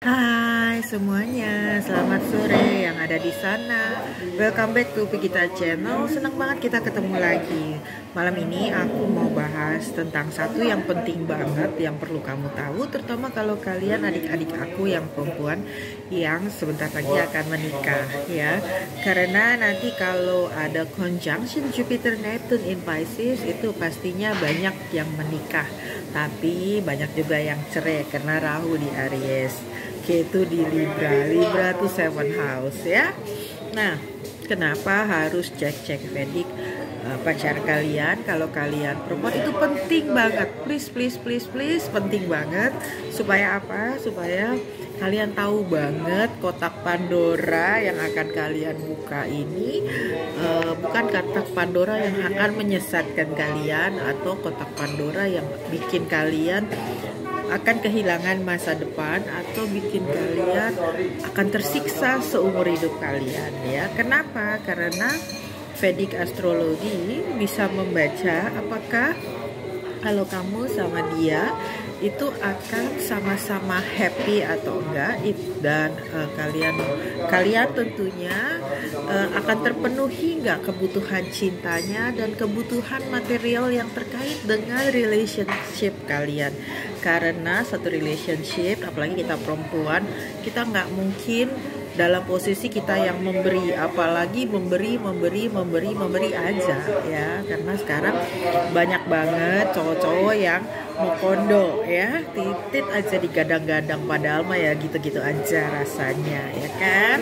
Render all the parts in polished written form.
Hai semuanya, selamat sore yang ada di sana. Welcome back to Pigita Channel. Senang banget kita ketemu lagi. Malam ini aku mau bahas tentang satu yang penting banget yang perlu kamu tahu, terutama kalau kalian adik-adik aku yang perempuan yang sebentar lagi akan menikah ya. Karena nanti kalau ada conjunction Jupiter Neptune in Pisces itu pastinya banyak yang menikah, tapi banyak juga yang cerai karena Rahu di Aries. Itu di Libra tuh 7 house ya. Nah, kenapa harus cek Vedic pacar kalian? Kalau kalian perempuan itu penting banget, please penting banget. Supaya apa? Supaya kalian tahu banget kotak Pandora yang akan kalian buka ini bukan kotak Pandora yang akan menyesatkan kalian, atau kotak Pandora yang bikin kalian akan kehilangan masa depan atau bikin kalian akan tersiksa seumur hidup kalian ya. Kenapa? Karena Vedic astrologi bisa membaca apakah kalau kamu sama dia itu akan sama-sama happy atau enggak, dan kalian tentunya akan terpenuhi enggak kebutuhan cintanya dan kebutuhan material yang terkait dengan relationship kalian. Karena satu relationship, apalagi kita perempuan, kita nggak mungkin dalam posisi kita yang memberi, apalagi memberi aja ya. Karena sekarang banyak banget cowok-cowok yang mau kondo ya, titit aja digadang-gadang, padahal mah ya gitu-gitu aja rasanya ya kan.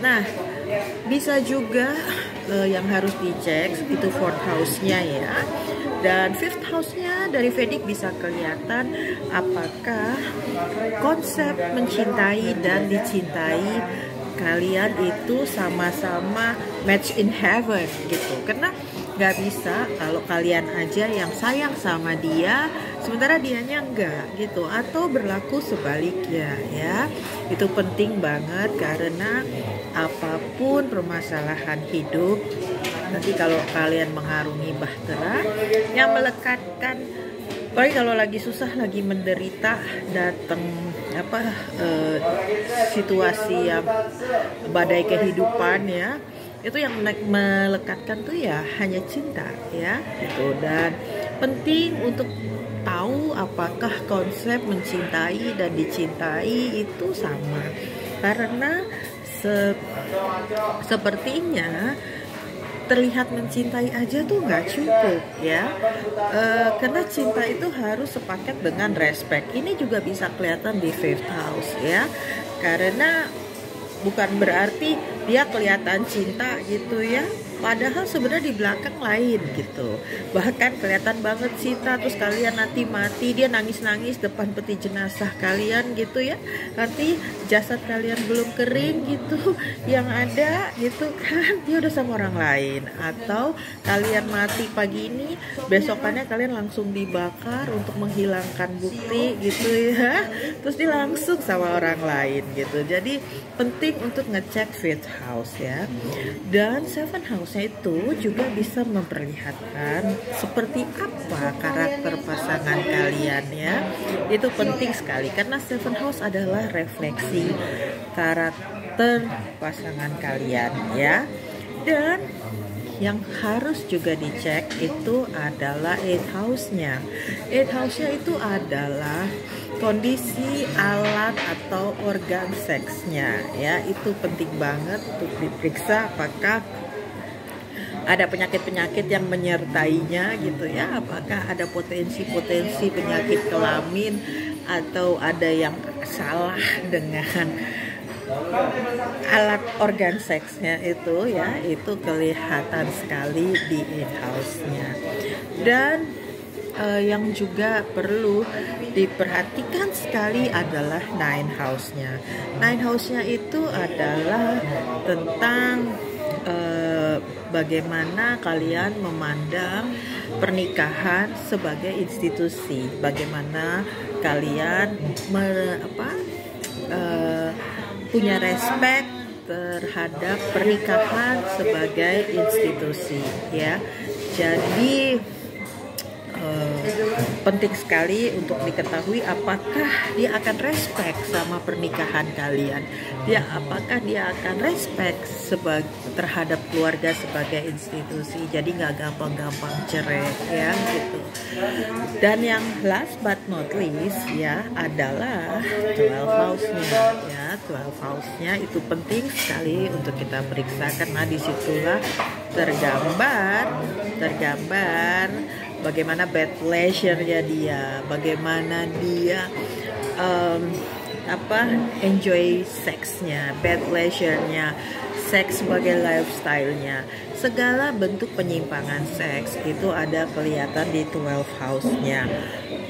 Nah, bisa juga yang harus dicek itu 4th house-nya ya. Dan 5th house-nya dari Vedic bisa kelihatan apakah konsep mencintai dan dicintai kalian itu sama-sama match in heaven gitu. Karena nggak bisa kalau kalian aja yang sayang sama dia sementara dianya enggak gitu, atau berlaku sebaliknya ya. Itu penting banget karena apapun permasalahan hidup, nanti kalau kalian mengarungi bahtera yang melekatkan, apalagi kalau lagi susah, lagi menderita, datang situasi yang badai kehidupan ya, itu yang melekatkan tuh ya hanya cinta ya gitu. Dan penting untuk tahu apakah konsep mencintai dan dicintai itu sama, karena sepertinya terlihat mencintai aja tuh nggak cukup ya. Karena cinta itu harus sepaket dengan respect. Ini juga bisa kelihatan di 5th house ya, karena bukan berarti dia kelihatan cinta gitu ya, padahal sebenarnya di belakang lain gitu. Bahkan kelihatan banget cinta, terus kalian nanti mati, dia nangis-nangis depan peti jenazah kalian gitu ya. Nanti jasad kalian belum kering gitu, yang ada gitu kan dia udah sama orang lain. Atau kalian mati pagi ini, besokannya kalian langsung dibakar untuk menghilangkan bukti gitu ya, terus dia langsung sama orang lain gitu. Jadi penting untuk ngecek 5th house ya. Dan 7 house-nya itu juga bisa memperlihatkan seperti apa karakter pasangan kalian ya. Itu penting sekali karena 7 house adalah refleksi karakter pasangan kalian ya. Dan yang harus juga dicek itu adalah 8th house-nya. 8th house-nya itu adalah kondisi alat atau organ seksnya ya. Itu penting banget untuk diperiksa apakah ada penyakit-penyakit yang menyertainya gitu ya. Apakah ada potensi penyakit kelamin atau ada yang salah dengan alat organ seksnya itu ya. Itu kelihatan sekali di 8th house-nya. Dan yang juga perlu diperhatikan sekali adalah 9th house-nya. 9th house-nya itu adalah tentang bagaimana kalian memandang pernikahan sebagai institusi, bagaimana kalian punya respect terhadap pernikahan sebagai institusi ya. Jadi penting sekali untuk diketahui apakah dia akan respect sama pernikahan kalian. Apakah dia akan respect terhadap keluarga sebagai institusi. Jadi nggak gampang-gampang cerai ya gitu. Dan yang last but not least ya adalah 12 house-nya ya. 12 house-nya itu penting sekali untuk kita periksa, karena disitulah tergambar bagaimana bad pleasure-nya dia, bagaimana dia enjoy seksnya, bad pleasure-nya, seks sebagai lifestyle-nya. Segala bentuk penyimpangan seks itu ada kelihatan di 12 house-nya.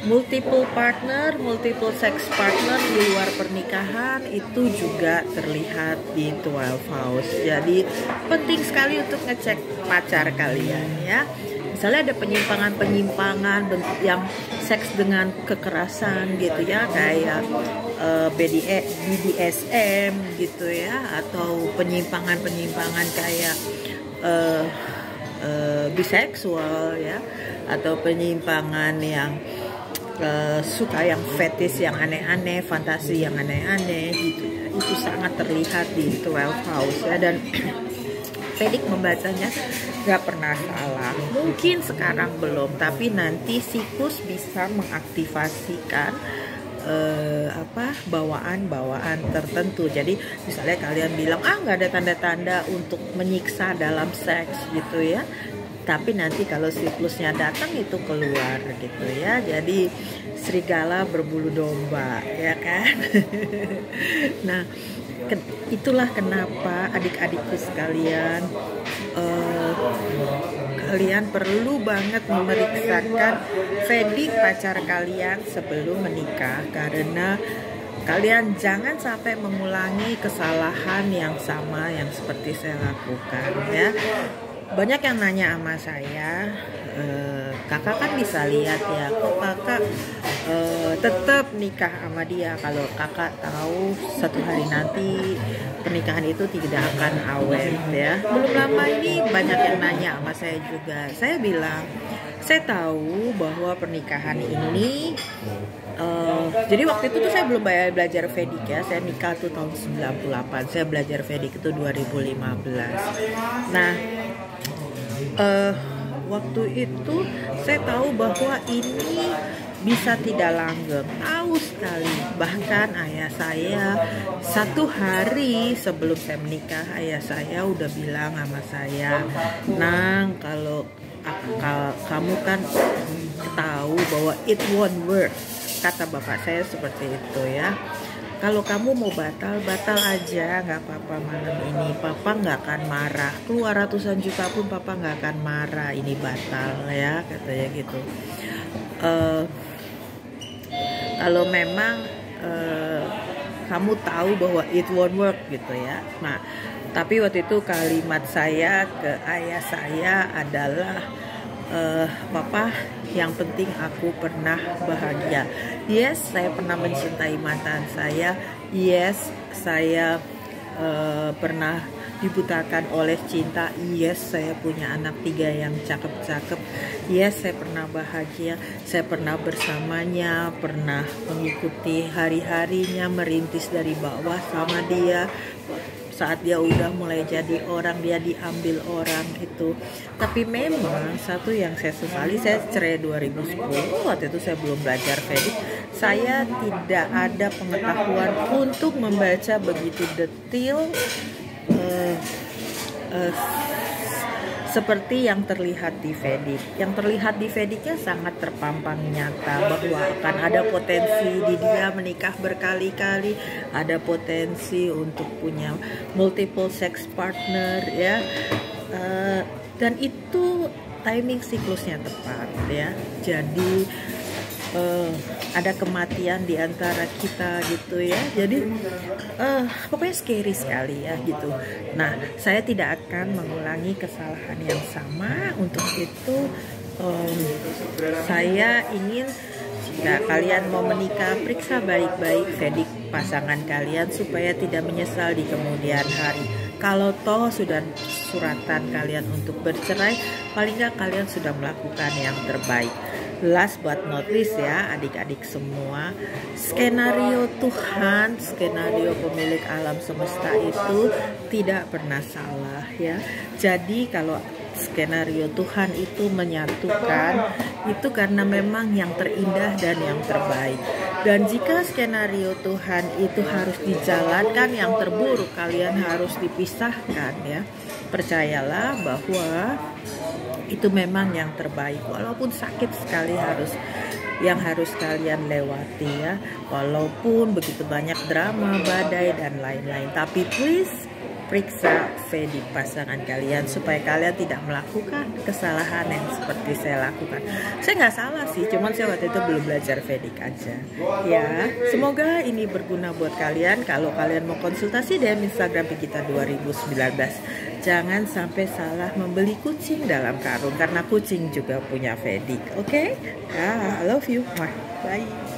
Multiple partner, multiple sex partner di luar pernikahan itu juga terlihat di 12 house. Jadi penting sekali untuk ngecek pacar kalian ya. Misalnya ada penyimpangan bentuk yang seks dengan kekerasan gitu ya, kayak BDSM gitu ya, atau penyimpangan kayak biseksual ya, atau penyimpangan yang suka yang fetish yang aneh-aneh, fantasi yang aneh-aneh gitu ya. Itu sangat terlihat di 12 house ya, dan Vedic membacanya gak pernah salah. Mungkin sekarang belum, tapi nanti siklus bisa mengaktifasikan bawaan tertentu. Jadi misalnya kalian bilang nggak ada tanda-tanda untuk menyiksa dalam seks gitu ya, tapi nanti kalau siklusnya datang itu keluar gitu ya. Jadi serigala berbulu domba ya kan. Nah, itulah kenapa adik-adikku sekalian, kalian perlu banget memeriksakan Vedic pacar kalian sebelum menikah, karena kalian jangan sampai mengulangi kesalahan yang sama yang seperti saya lakukan ya. Banyak yang nanya sama saya, kakak kan bisa lihat ya, kok kakak tetap nikah sama dia kalau kakak tahu satu hari nanti pernikahan itu tidak akan awet ya. Belum lama ini banyak yang nanya sama saya juga. Saya bilang, saya tahu bahwa pernikahan ini jadi waktu itu tuh saya belum belajar Vedic ya. Saya nikah tuh tahun 98. Saya belajar Vedic itu 2015. Nah, waktu itu saya tahu bahwa ini bisa tidak langgeng, tahu sekali. Bahkan ayah saya satu hari sebelum saya menikah, ayah saya udah bilang sama saya, Nang, kalau kamu kan tahu bahwa it won't work, kata bapak saya seperti itu ya. Kalau kamu mau batal aja, nggak apa-apa malam ini. Papa nggak akan marah. Keluar ratusan juta pun papa nggak akan marah. Ini batal ya, katanya gitu. Kalau memang kamu tahu bahwa it won't work gitu ya. Nah, tapi waktu itu kalimat saya ke ayah saya adalah, Papa, yang penting aku pernah bahagia. Yes, saya pernah mencintai mantan saya. Yes, saya pernah dibutakan oleh cinta. Yes, saya punya anak 3 yang cakep-cakep. Yes, saya pernah bahagia. Saya pernah bersamanya, pernah mengikuti hari-harinya, merintis dari bawah sama dia. Saat dia udah mulai jadi orang, dia diambil orang itu. Tapi memang satu yang saya sesali, saya cerai 2010. Waktu itu saya belum belajar Vedic. Saya tidak ada pengetahuan untuk membaca begitu detail seperti yang terlihat di Vedic. Yang terlihat di Vedicnya sangat terpampang nyata bahwa akan ada potensi di dia menikah berkali-kali, ada potensi untuk punya multiple sex partner ya, dan itu timing siklusnya tepat ya. Jadi ada kematian di antara kita gitu ya. Jadi pokoknya scary sekali ya gitu. Nah, saya tidak akan mengulangi kesalahan yang sama. Untuk itu saya ingin, jika kalian mau menikah, periksa baik-baik Vedic pasangan kalian supaya tidak menyesal di kemudian hari. Kalau toh sudah suratan kalian untuk bercerai, paling nggak kalian sudah melakukan yang terbaik. Last but not least ya adik-adik semua, skenario Tuhan, skenario pemilik alam semesta itu tidak pernah salah ya. Jadi kalau skenario Tuhan itu menyatukan, itu karena memang yang terindah dan yang terbaik. Dan jika skenario Tuhan itu harus dijalankan yang terburuk, kalian harus dipisahkan ya. Percayalah bahwa itu memang yang terbaik, walaupun sakit sekali yang harus kalian lewati ya, walaupun begitu banyak drama, badai dan lain-lain. Tapi please periksa Vedic pasangan kalian supaya kalian tidak melakukan kesalahan yang seperti saya lakukan. Saya nggak salah sih, cuman saya waktu itu belum belajar Vedic aja. Ya, semoga ini berguna buat kalian. Kalau kalian mau konsultasi DM Instagram kita 2019, jangan sampai salah membeli kucing dalam karung karena kucing juga punya Vedic. Oke? I love you. Bye.